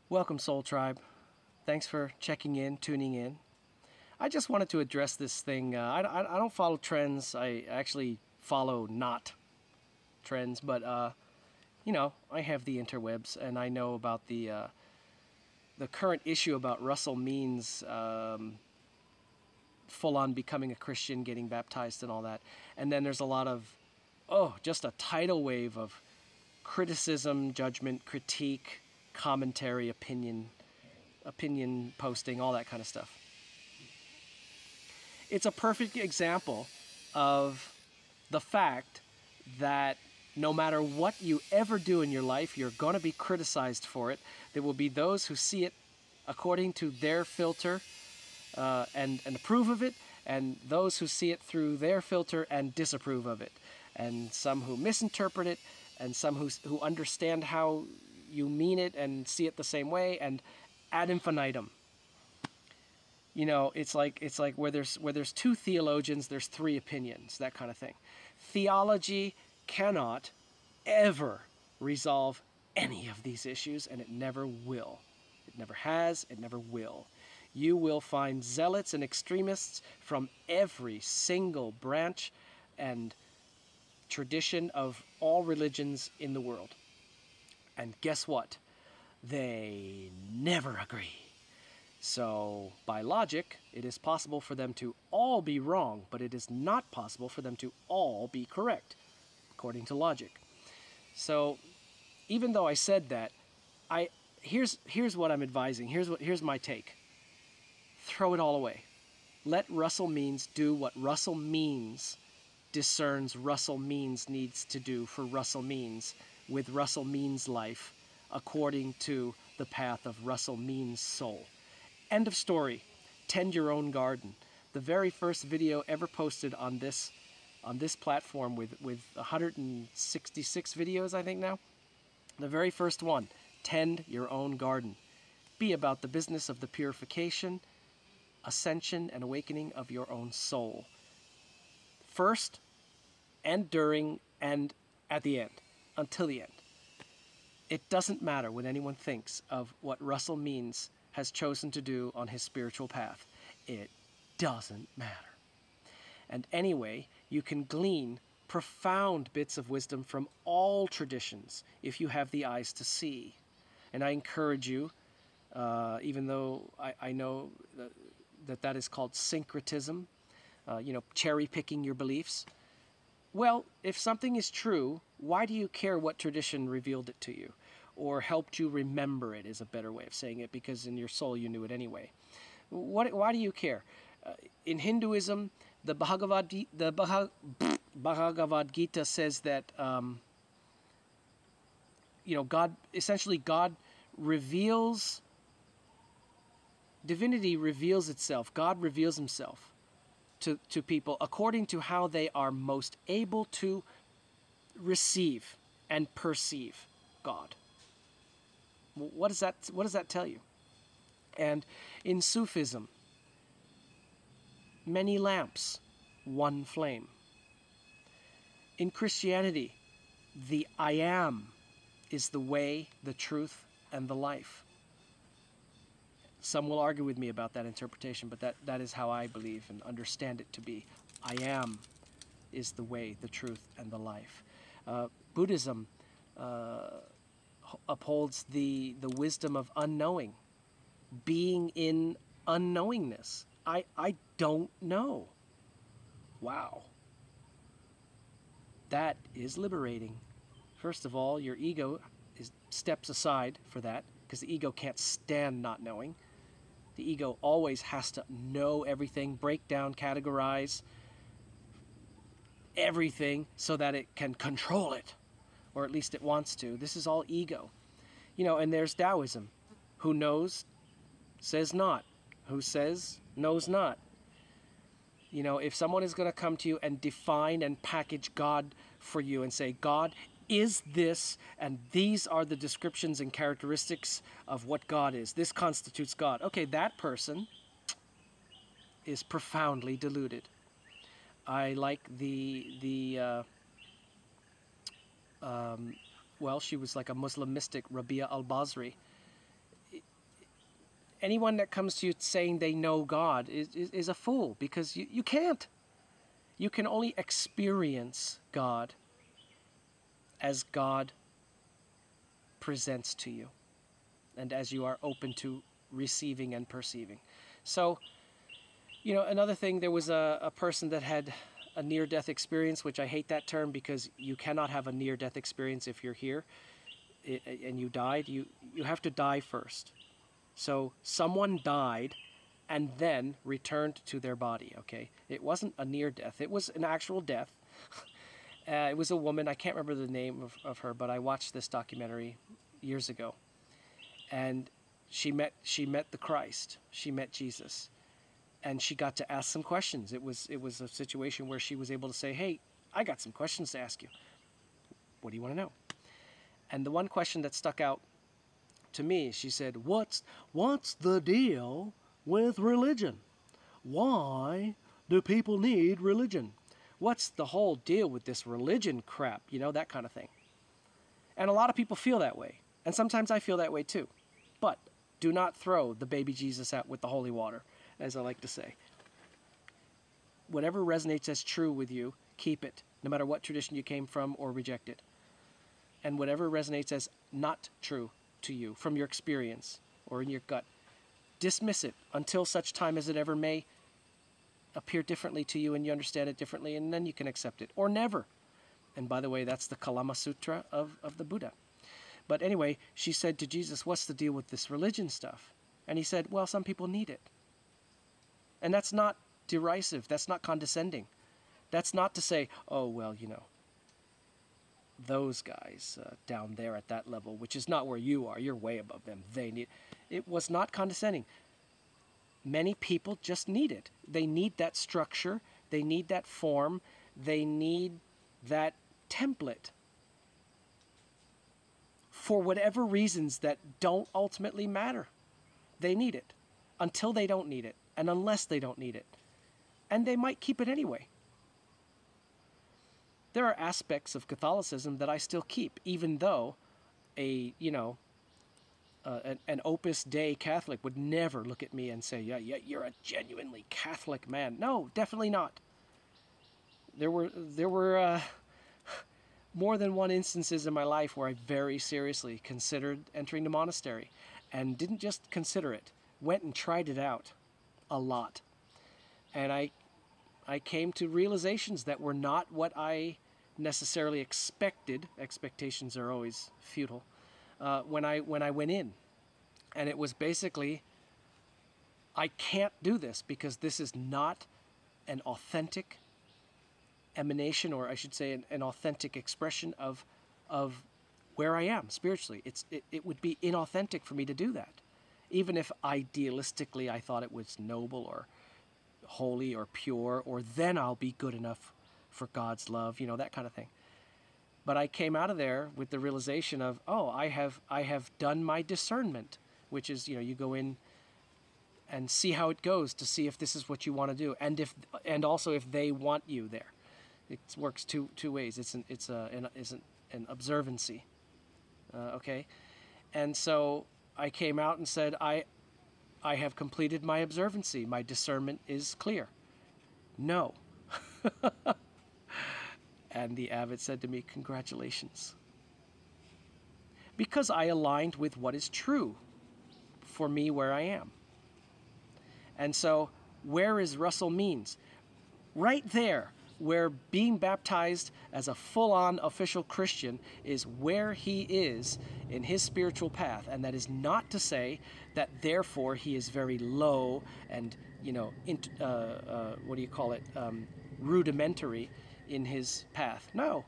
Welcome, Soul Tribe. Thanks for checking in, tuning in. I just wanted to address this thing. I don't follow trends. I actually follow not trends, but you know, I have the interwebs, and I know about the current issue about Russell Means full-on becoming a Christian, getting baptized, and all that. And then there's a lot of just a tidal wave of criticism, judgment, critique, commentary, opinion posting, all that kind of stuff. It's a perfect example of the fact that no matter what you ever do in your life, you're going to be criticized for it. There will be those who see it according to their filter and approve of it, and those who see it through their filter and disapprove of it, and some who misinterpret it, and some who understand how you mean it and see it the same way, and ad infinitum. You know, it's like where there's two theologians, there's three opinions, that kind of thing. Theology cannot ever resolve any of these issues, and it never will. It never has, it never will. You will find zealots and extremists from every single branch and tradition of all religions in the world. And guess what? They never agree. So, by logic, it is possible for them to all be wrong, but it is not possible for them to all be correct, according to logic. So, even though I said that, here's what I'm advising. Here's my take. Throw it all away. Let Russell Means do what Russell Means discerns Russell Means needs to do for Russell Means with Russell Means life, according to the path of Russell Means soul. End of story. Tend your own garden. The very first video ever posted on this platform with 166 videos, I think now. The very first one. Tend your own garden. Be about the business of the purification, ascension, and awakening of your own soul. First, and during, and at the end. Until the end. It doesn't matter what anyone thinks of what Russell Means has chosen to do on his spiritual path. It doesn't matter. And anyway, you can glean profound bits of wisdom from all traditions if you have the eyes to see. And I encourage you, even though I know that is called syncretism, you know, cherry-picking your beliefs. Well, if something is true, why do you care what tradition revealed it to you? Or helped you remember it is a better way of saying it, because in your soul you knew it anyway. Why do you care? In Hinduism, the Bhagavad Gita says that you know, God reveals, divinity reveals itself. God reveals himself to people according to how they are most able to receive and perceive God. What does that tell you? And in Sufism, many lamps, one flame. In Christianity, the I am is the way, the truth, and the life. Some will argue with me about that interpretation, but that is how I believe and understand it to be. I am is the way, the truth, and the life. Buddhism upholds the wisdom of unknowing, being in unknowingness. I don't know. Wow. That is liberating. First of all, your ego steps aside for that, because the ego can't stand not knowing. The ego always has to know everything, break down, categorize everything so that it can control it, or at least it wants to. This is all ego. You know, and there's Taoism. Who knows, says not. Who says, knows not. You know, if someone is going to come to you and define and package God for you and say, God is this, and these are the descriptions and characteristics of what God is. This constitutes God. Okay, that person is profoundly deluded. I like well, she was like a Muslim mystic, Rabia al-Basri. anyone that comes to you saying they know God is a fool, because you can't. You can only experience God as God presents to you, and as you are open to receiving and perceiving. So, you know, another thing, there was a person that had a near-death experience, which I hate that term, because you cannot have a near-death experience if you're here and you died. You have to die first. So someone died and then returned to their body, okay? It wasn't a near-death. It was an actual death. It was a woman. I can't remember the name of her, but I watched this documentary years ago. And she met the Christ. She met Jesus. And she got to ask some questions. It was a situation where she was able to say, hey, I got some questions to ask you. What do you want to know? And the one question that stuck out to me, she said, what's the deal with religion? Why do people need religion? What's the whole deal with this religion crap? You know, that kind of thing. And a lot of people feel that way. And sometimes I feel that way too. But do not throw the baby Jesus out with the holy water, as I like to say. Whatever resonates as true with you, keep it, no matter what tradition you came from, or reject it. And whatever resonates as not true to you from your experience or in your gut, dismiss it until such time as it ever may appear differently to you and you understand it differently, and then you can accept it, or never. And by the way, that's the Kalama Sutra of the Buddha. But anyway, she said to Jesus, what's the deal with this religion stuff? And he said, well, some people need it. And that's not derisive. That's not condescending. That's not to say, oh, well, you know, those guys down there at that level, which is not where you are. You're way above them. They need. It was not condescending. Many people just need it. They need that structure. They need that form. They need that template. For whatever reasons that don't ultimately matter. They need it until they don't need it, and unless they don't need it. And they might keep it anyway. There are aspects of Catholicism that I still keep, even though an Opus Dei Catholic would never look at me and say, yeah, you're a genuinely Catholic man. No, definitely not. There were more than one instances in my life where I very seriously considered entering the monastery, and didn't just consider it, went and tried it out a lot. And I came to realizations that were not what I necessarily expected. Expectations are always futile. When I went in, and it was basically, I can't do this because this is not an authentic emanation, or I should say an authentic expression of where I am spiritually. It would be inauthentic for me to do that, even if idealistically I thought it was noble or holy or pure, or then I'll be good enough for God's love, you know, that kind of thing. But I came out of there with the realization of, oh, I have done my discernment, which is, you know, you go in and see how it goes to see if this is what you want to do, and also if they want you there. It works two ways. It's an observancy, okay? And so I came out and said, I have completed my observancy. My discernment is clear. No. And the abbot said to me, congratulations. Because I aligned with what is true for me where I am. And so, where is Russell Means? Right there, where being baptized as a full-on official Christian is where he is in his spiritual path. And that is not to say that therefore he is very low and, you know, rudimentary in his path. No.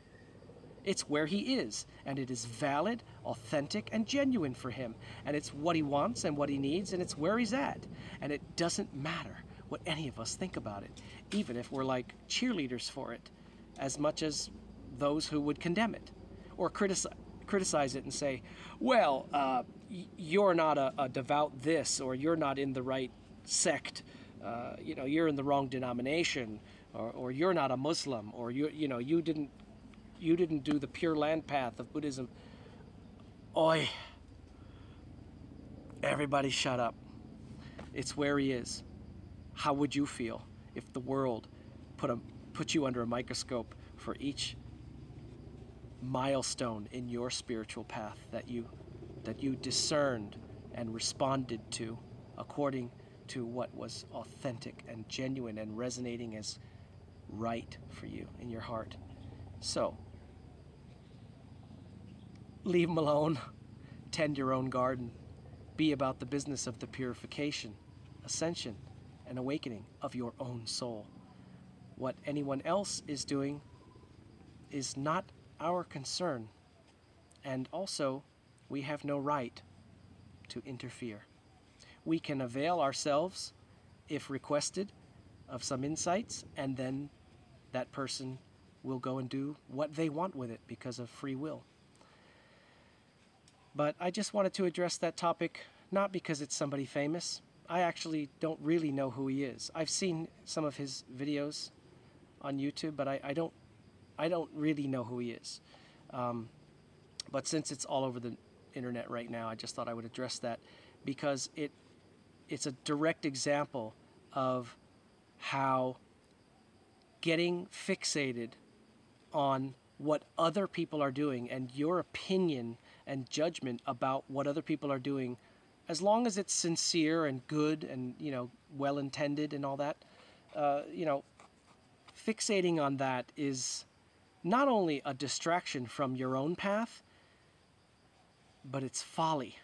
It's where he is, and it is valid, authentic, and genuine for him. And it's what he wants and what he needs, and it's where he's at. And it doesn't matter what any of us think about it, even if we're like cheerleaders for it, as much as those who would condemn it or criticize it and say, well, you're not a devout this, or you're not in the right sect, you know, you're in the wrong denomination, or you're not a Muslim, or you didn't do the Pure Land path of Buddhism. Oi, everybody shut up. It's where he is. How would you feel if the world put you under a microscope for each milestone in your spiritual path that you discerned and responded to according to what was authentic and genuine and resonating as right for you in your heart? So, leave them alone. Tend your own garden. Be about the business of the purification, ascension, and awakening of your own soul. What anyone else is doing is not our concern. And also, we have no right to interfere. We can avail ourselves, if requested, of some insights, and then that person will go and do what they want with it because of free will. But I just wanted to address that topic, not because it's somebody famous. I actually don't really know who he is. I've seen some of his videos on YouTube, but I don't really know who he is. But since it's all over the internet right now, I just thought I would address that because it's a direct example of how getting fixated on what other people are doing and your opinion and judgment about what other people are doing, as long as it's sincere and good and, well intended and all that, fixating on that is not only a distraction from your own path, but it's folly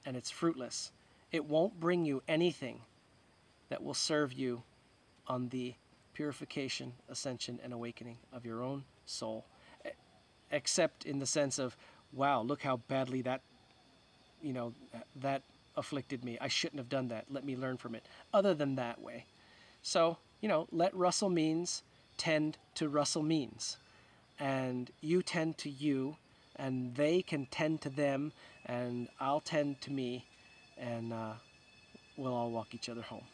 and it's fruitless. It won't bring you anything that will serve you on the purification, ascension, and awakening of your own soul, except in the sense of, wow, look how badly that afflicted me. I shouldn't have done that. Let me learn from it. Other than that way. So, let Russell Means tend to Russell Means. And you tend to you, and they can tend to them, and I'll tend to me, and we'll all walk each other home.